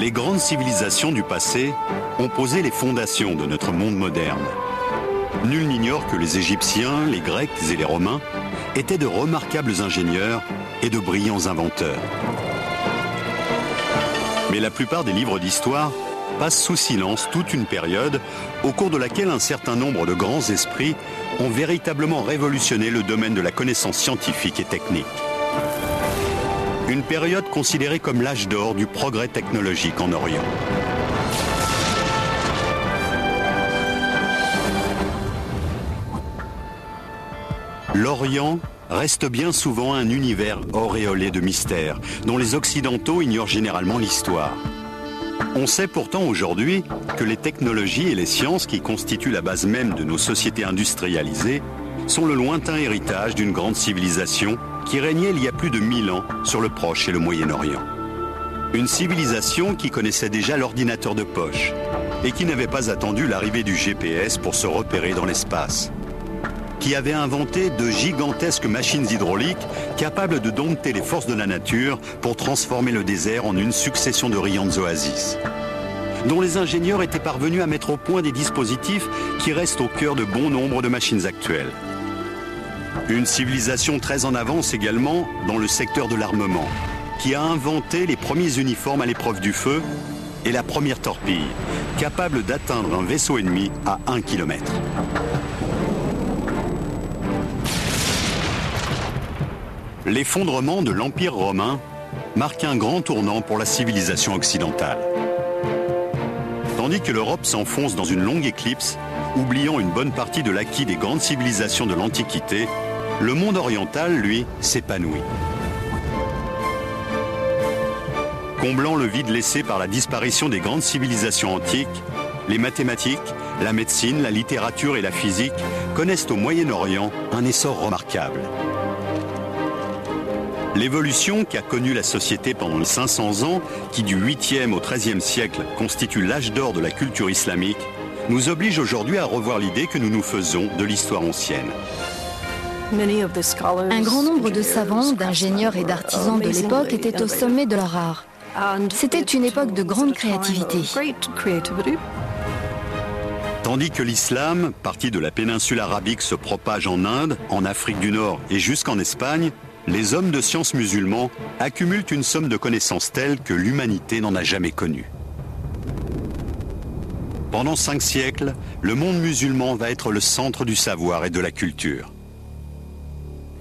Les grandes civilisations du passé ont posé les fondations de notre monde moderne. Nul n'ignore que les Égyptiens, les Grecs et les Romains étaient de remarquables ingénieurs et de brillants inventeurs. Mais la plupart des livres d'histoire passent sous silence toute une période au cours de laquelle un certain nombre de grands esprits ont véritablement révolutionné le domaine de la connaissance scientifique et technique. Une période considérée comme l'âge d'or du progrès technologique en Orient. L'Orient reste bien souvent un univers auréolé de mystères, dont les Occidentaux ignorent généralement l'histoire. On sait pourtant aujourd'hui que les technologies et les sciences qui constituent la base même de nos sociétés industrialisées sont le lointain héritage d'une grande civilisation qui régnait il y a plus de 1000 ans sur le Proche et le Moyen-Orient. Une civilisation qui connaissait déjà l'ordinateur de poche et qui n'avait pas attendu l'arrivée du GPS pour se repérer dans l'espace. Qui avait inventé de gigantesques machines hydrauliques capables de dompter les forces de la nature pour transformer le désert en une succession de riantes oasis. Dont les ingénieurs étaient parvenus à mettre au point des dispositifs qui restent au cœur de bon nombre de machines actuelles. Une civilisation très en avance également dans le secteur de l'armement, qui a inventé les premiers uniformes à l'épreuve du feu et la première torpille, capable d'atteindre un vaisseau ennemi à 1 km. L'effondrement de l'Empire romain marque un grand tournant pour la civilisation occidentale. Tandis que l'Europe s'enfonce dans une longue éclipse, oubliant une bonne partie de l'acquis des grandes civilisations de l'Antiquité, le monde oriental, lui, s'épanouit. Comblant le vide laissé par la disparition des grandes civilisations antiques, les mathématiques, la médecine, la littérature et la physique connaissent au Moyen-Orient un essor remarquable. L'évolution qu'a connue la société pendant les 500 ans, qui du 8e au 13e siècle constitue l'âge d'or de la culture islamique, nous oblige aujourd'hui à revoir l'idée que nous nous faisons de l'histoire ancienne. Un grand nombre de savants, d'ingénieurs et d'artisans de l'époque étaient au sommet de leur art. C'était une époque de grande créativité. Tandis que l'islam, parti de la péninsule arabique, se propage en Inde, en Afrique du Nord et jusqu'en Espagne, les hommes de science musulmans accumulent une somme de connaissances telles que l'humanité n'en a jamais connue. Pendant 5 siècles, le monde musulman va être le centre du savoir et de la culture.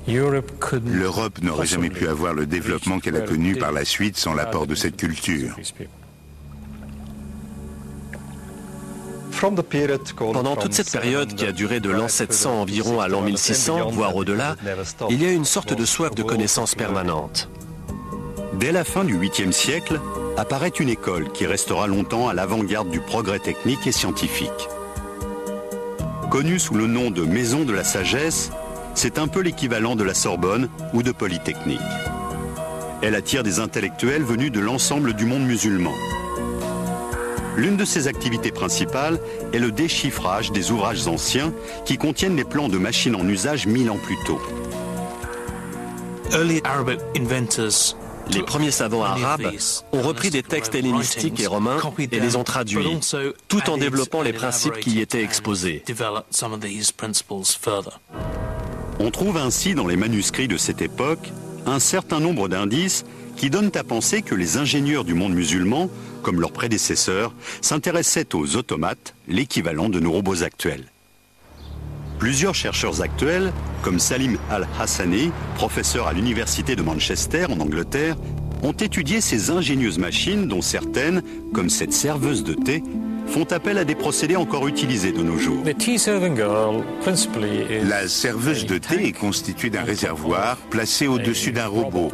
L'Europe n'aurait jamais pu avoir le développement qu'elle a connu par la suite sans l'apport de cette culture. Pendant toute cette période qui a duré de l'an 700 environ à l'an 1600, voire au-delà, il y a une sorte de soif de connaissance permanente. Dès la fin du 8e siècle, apparaît une école qui restera longtemps à l'avant-garde du progrès technique et scientifique. Connue sous le nom de Maison de la Sagesse, c'est un peu l'équivalent de la Sorbonne ou de Polytechnique. Elle attire des intellectuels venus de l'ensemble du monde musulman. L'une de ses activités principales est le déchiffrage des ouvrages anciens qui contiennent les plans de machines en usage 1000 ans plus tôt. Les premiers savants arabes ont repris des textes hellénistiques et romains et les ont traduits, tout en développant les principes qui y étaient exposés. On trouve ainsi dans les manuscrits de cette époque un certain nombre d'indices qui donnent à penser que les ingénieurs du monde musulman, comme leurs prédécesseurs, s'intéressaient aux automates, l'équivalent de nos robots actuels. Plusieurs chercheurs actuels, comme Salim Al-Hassani, professeur à l'université de Manchester en Angleterre, ont étudié ces ingénieuses machines dont certaines, comme cette serveuse de thé, font appel à des procédés encore utilisés de nos jours. La serveuse de thé est constituée d'un réservoir placé au-dessus d'un robot.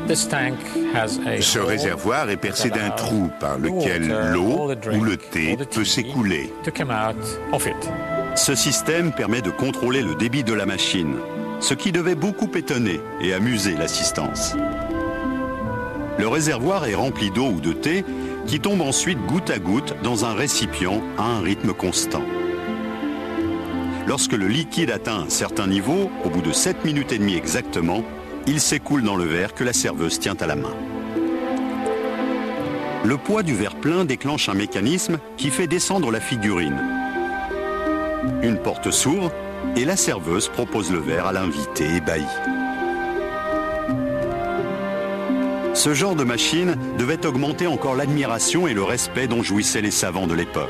Ce réservoir est percé d'un trou par lequel l'eau ou le thé peut s'écouler. Ce système permet de contrôler le débit de la machine, ce qui devait beaucoup étonner et amuser l'assistance. Le réservoir est rempli d'eau ou de thé qui tombe ensuite goutte à goutte dans un récipient à un rythme constant. Lorsque le liquide atteint un certain niveau, au bout de 7 minutes et demie exactement, il s'écoule dans le verre que la serveuse tient à la main. Le poids du verre plein déclenche un mécanisme qui fait descendre la figurine. Une porte s'ouvre et la serveuse propose le verre à l'invité ébahi. Ce genre de machine devait augmenter encore l'admiration et le respect dont jouissaient les savants de l'époque.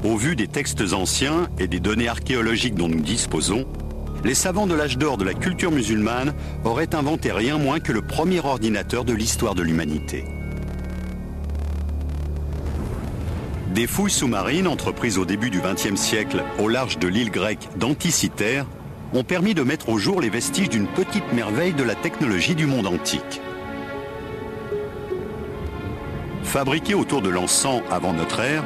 Au vu des textes anciens et des données archéologiques dont nous disposons, les savants de l'âge d'or de la culture musulmane auraient inventé rien moins que le premier ordinateur de l'histoire de l'humanité. Des fouilles sous-marines entreprises au début du XXe siècle au large de l'île grecque d'Anticythère ont permis de mettre au jour les vestiges d'une petite merveille de la technologie du monde antique. Fabriqué autour de l'an 100 avant notre ère,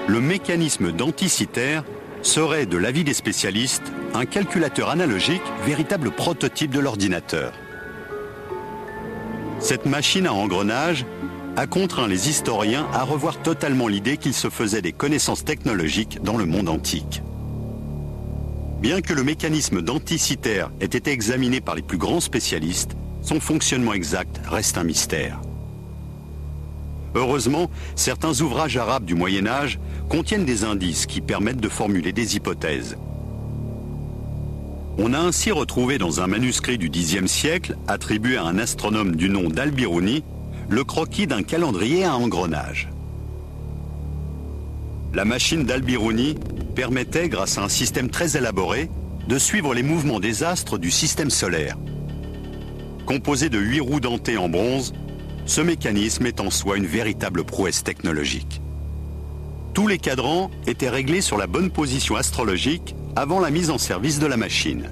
le mécanisme d'Anticythère serait, de l'avis des spécialistes, un calculateur analogique, véritable prototype de l'ordinateur. Cette machine à engrenages a contraint les historiens à revoir totalement l'idée qu'ils se faisaient des connaissances technologiques dans le monde antique. Bien que le mécanisme d'Anticythère ait été examiné par les plus grands spécialistes, son fonctionnement exact reste un mystère. Heureusement, certains ouvrages arabes du Moyen-Âge contiennent des indices qui permettent de formuler des hypothèses. On a ainsi retrouvé dans un manuscrit du Xe siècle, attribué à un astronome du nom d'Al-Biruni, le croquis d'un calendrier à engrenages. La machine d'Al-Biruni permettait, grâce à un système très élaboré, de suivre les mouvements des astres du système solaire. Composé de 8 roues dentées en bronze, ce mécanisme est en soi une véritable prouesse technologique. Tous les cadrans étaient réglés sur la bonne position astrologique avant la mise en service de la machine.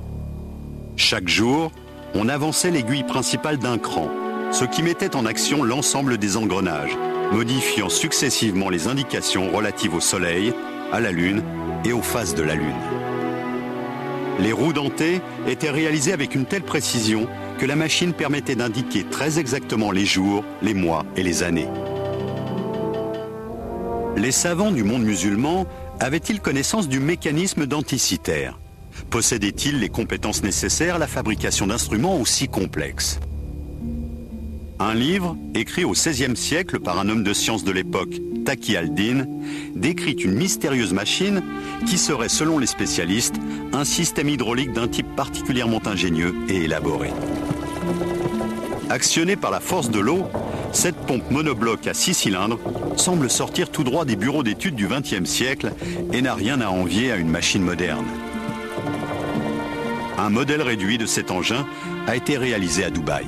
Chaque jour, on avançait l'aiguille principale d'un cran, ce qui mettait en action l'ensemble des engrenages, modifiant successivement les indications relatives au Soleil, à la Lune et aux phases de la Lune. Les roues dentées étaient réalisées avec une telle précision que la machine permettait d'indiquer très exactement les jours, les mois et les années. Les savants du monde musulman avaient-ils connaissance du mécanisme d'Anticythère? Possédaient-ils les compétences nécessaires à la fabrication d'instruments aussi complexes? Un livre, écrit au XVIe siècle par un homme de science de l'époque, Taqi al-Din, décrit une mystérieuse machine qui serait, selon les spécialistes, un système hydraulique d'un type particulièrement ingénieux et élaboré. Actionnée par la force de l'eau, cette pompe monobloc à 6 cylindres semble sortir tout droit des bureaux d'études du XXe siècle et n'a rien à envier à une machine moderne. Un modèle réduit de cet engin a été réalisé à Dubaï.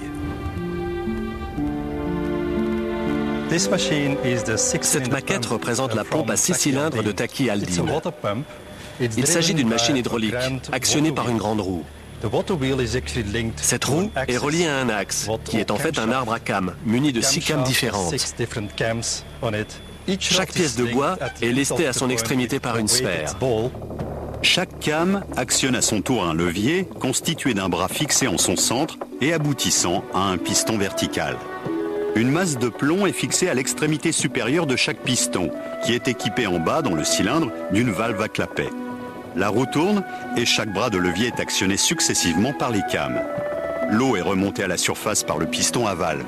Cette maquette représente la pompe à 6 cylindres de Taqi al-Din. Il s'agit d'une machine hydraulique, actionnée par une grande roue. Cette roue est reliée à un axe, qui est en fait un arbre à cames, muni de 6 cames différentes. Chaque pièce de bois est lestée à son extrémité par une sphère. Chaque came actionne à son tour un levier constitué d'un bras fixé en son centre et aboutissant à un piston vertical. Une masse de plomb est fixée à l'extrémité supérieure de chaque piston, qui est équipé en bas, dans le cylindre, d'une valve à clapet. La roue tourne et chaque bras de levier est actionné successivement par les cames. L'eau est remontée à la surface par le piston à valve.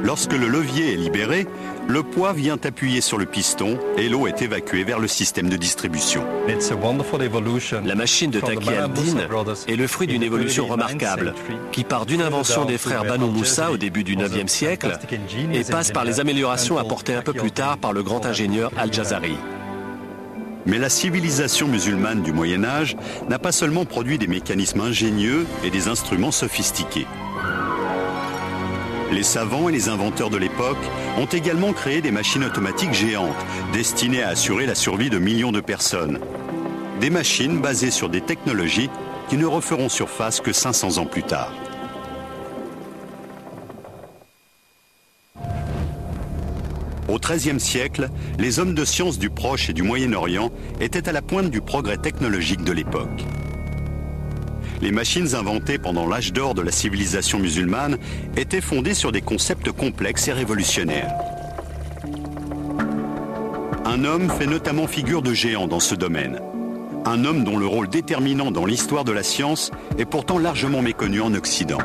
Lorsque le levier est libéré, le poids vient appuyer sur le piston et l'eau est évacuée vers le système de distribution. La machine de Taqi al-Din est le fruit d'une évolution remarquable qui part d'une invention des frères Banu Moussa au début du IXe siècle et passe par les améliorations apportées un peu plus tard par le grand ingénieur Al-Jazari. Mais la civilisation musulmane du Moyen-Âge n'a pas seulement produit des mécanismes ingénieux et des instruments sophistiqués. Les savants et les inventeurs de l'époque ont également créé des machines automatiques géantes, destinées à assurer la survie de millions de personnes. Des machines basées sur des technologies qui ne referont surface que 500 ans plus tard. Au XIIIe siècle, les hommes de science du Proche et du Moyen-Orient étaient à la pointe du progrès technologique de l'époque. Les machines inventées pendant l'âge d'or de la civilisation musulmane étaient fondées sur des concepts complexes et révolutionnaires. Un homme fait notamment figure de géant dans ce domaine. un homme dont le rôle déterminant dans l'histoire de la science est pourtant largement méconnu en Occident.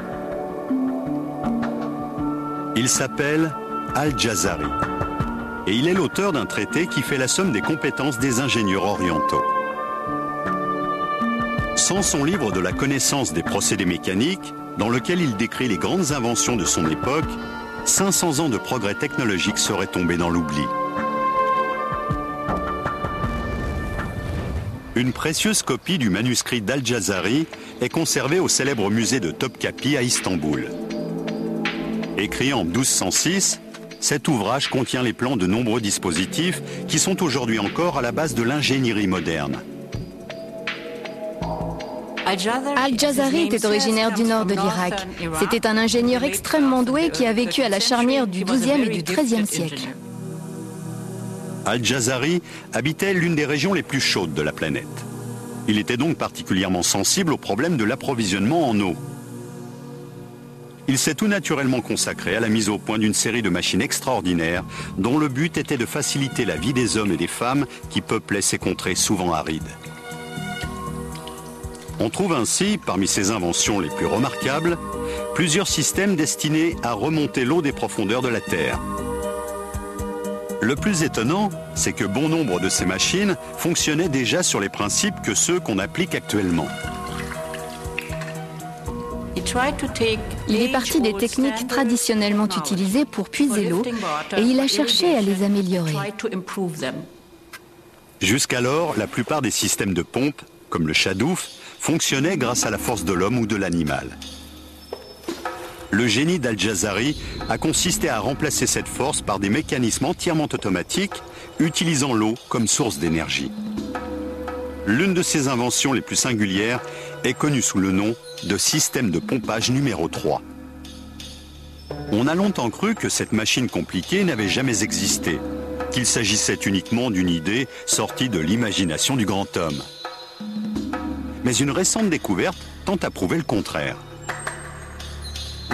Il s'appelle Al-Jazari et il est l'auteur d'un traité qui fait la somme des compétences des ingénieurs orientaux. Sans son livre de la connaissance des procédés mécaniques, dans lequel il décrit les grandes inventions de son époque, 500 ans de progrès technologiques seraient tombés dans l'oubli. Une précieuse copie du manuscrit d'Al-Jazari est conservée au célèbre musée de Topkapi à Istanbul. Écrit en 1206, cet ouvrage contient les plans de nombreux dispositifs qui sont aujourd'hui encore à la base de l'ingénierie moderne. Al-Jazari était originaire du nord de l'Irak. C'était un ingénieur extrêmement doué qui a vécu à la charnière du XIIe et du XIIIe siècle. Al-Jazari habitait l'une des régions les plus chaudes de la planète. Il était donc particulièrement sensible au problème de l'approvisionnement en eau. Il s'est tout naturellement consacré à la mise au point d'une série de machines extraordinaires dont le but était de faciliter la vie des hommes et des femmes qui peuplaient ces contrées souvent arides. On trouve ainsi, parmi ses inventions les plus remarquables, plusieurs systèmes destinés à remonter l'eau des profondeurs de la Terre. Le plus étonnant, c'est que bon nombre de ces machines fonctionnaient déjà sur les principes que ceux qu'on applique actuellement. Il est parti des techniques traditionnellement utilisées pour puiser l'eau et il a cherché à les améliorer. Jusqu'alors, la plupart des systèmes de pompe, comme le Shadouf, fonctionnaient grâce à la force de l'homme ou de l'animal. Le génie d'Al-Jazari a consisté à remplacer cette force par des mécanismes entièrement automatiques, utilisant l'eau comme source d'énergie. L'une de ses inventions les plus singulières est connue sous le nom de système de pompage numéro 3. On a longtemps cru que cette machine compliquée n'avait jamais existé, qu'il s'agissait uniquement d'une idée sortie de l'imagination du grand homme. Mais une récente découverte tend à prouver le contraire.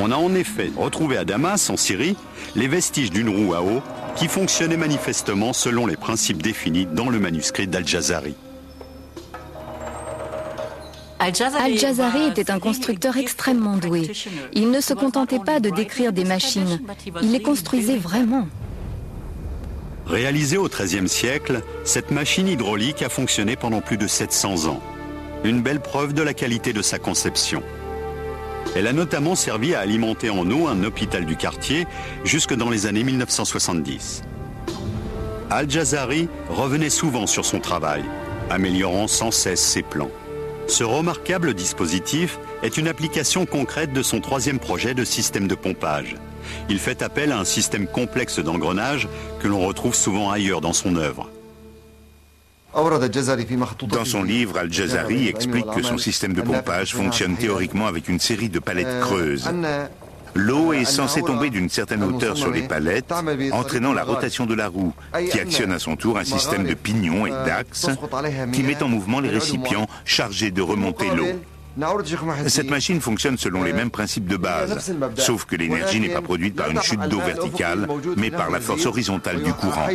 On a en effet retrouvé à Damas, en Syrie, les vestiges d'une roue à eau qui fonctionnait manifestement selon les principes définis dans le manuscrit d'Al-Jazari. Al-Jazari était un constructeur extrêmement doué. Il ne se contentait pas de décrire des machines, il les construisait vraiment. Réalisée au XIIIe siècle, cette machine hydraulique a fonctionné pendant plus de 700 ans. Une belle preuve de la qualité de sa conception. Elle a notamment servi à alimenter en eau un hôpital du quartier jusque dans les années 1970. Al-Jazari revenait souvent sur son travail, améliorant sans cesse ses plans. Ce remarquable dispositif est une application concrète de son troisième projet de système de pompage. Il fait appel à un système complexe d'engrenage que l'on retrouve souvent ailleurs dans son œuvre. Dans son livre, Al-Jazari explique que son système de pompage fonctionne théoriquement avec une série de palettes creuses. L'eau est censée tomber d'une certaine hauteur sur les palettes, entraînant la rotation de la roue, qui actionne à son tour un système de pignons et d'axes qui met en mouvement les récipients chargés de remonter l'eau. Cette machine fonctionne selon les mêmes principes de base, sauf que l'énergie n'est pas produite par une chute d'eau verticale, mais par la force horizontale du courant.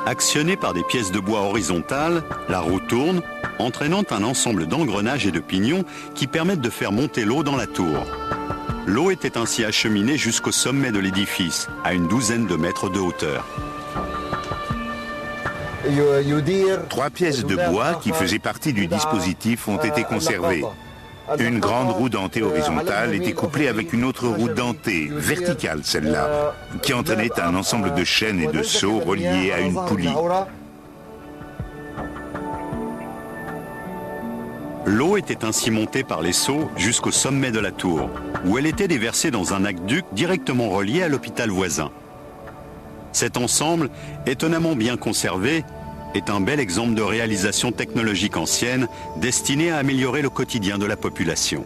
Actionnée par des pièces de bois horizontales, la roue tourne, entraînant un ensemble d'engrenages et de pignons qui permettent de faire monter l'eau dans la tour. L'eau était ainsi acheminée jusqu'au sommet de l'édifice, à une douzaine de mètres de hauteur. 3 pièces de bois qui faisaient partie du dispositif ont été conservées. Une grande roue dentée horizontale était couplée avec une autre roue dentée, verticale celle-là, qui entraînait un ensemble de chaînes et de seaux reliés à une poulie. L'eau était ainsi montée par les seaux jusqu'au sommet de la tour, où elle était déversée dans un aqueduc directement relié à l'hôpital voisin. Cet ensemble, étonnamment bien conservé, est un bel exemple de réalisation technologique ancienne destinée à améliorer le quotidien de la population.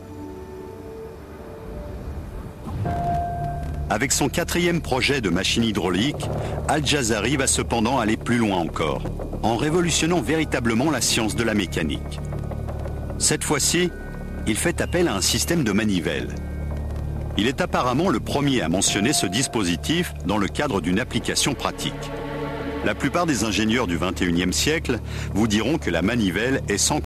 Avec son 4e projet de machine hydraulique, Al-Jazari va cependant aller plus loin encore, en révolutionnant véritablement la science de la mécanique. Cette fois-ci, il fait appel à un système de manivelle. Il est apparemment le premier à mentionner ce dispositif dans le cadre d'une application pratique. La plupart des ingénieurs du XXIe siècle vous diront que la manivelle est sans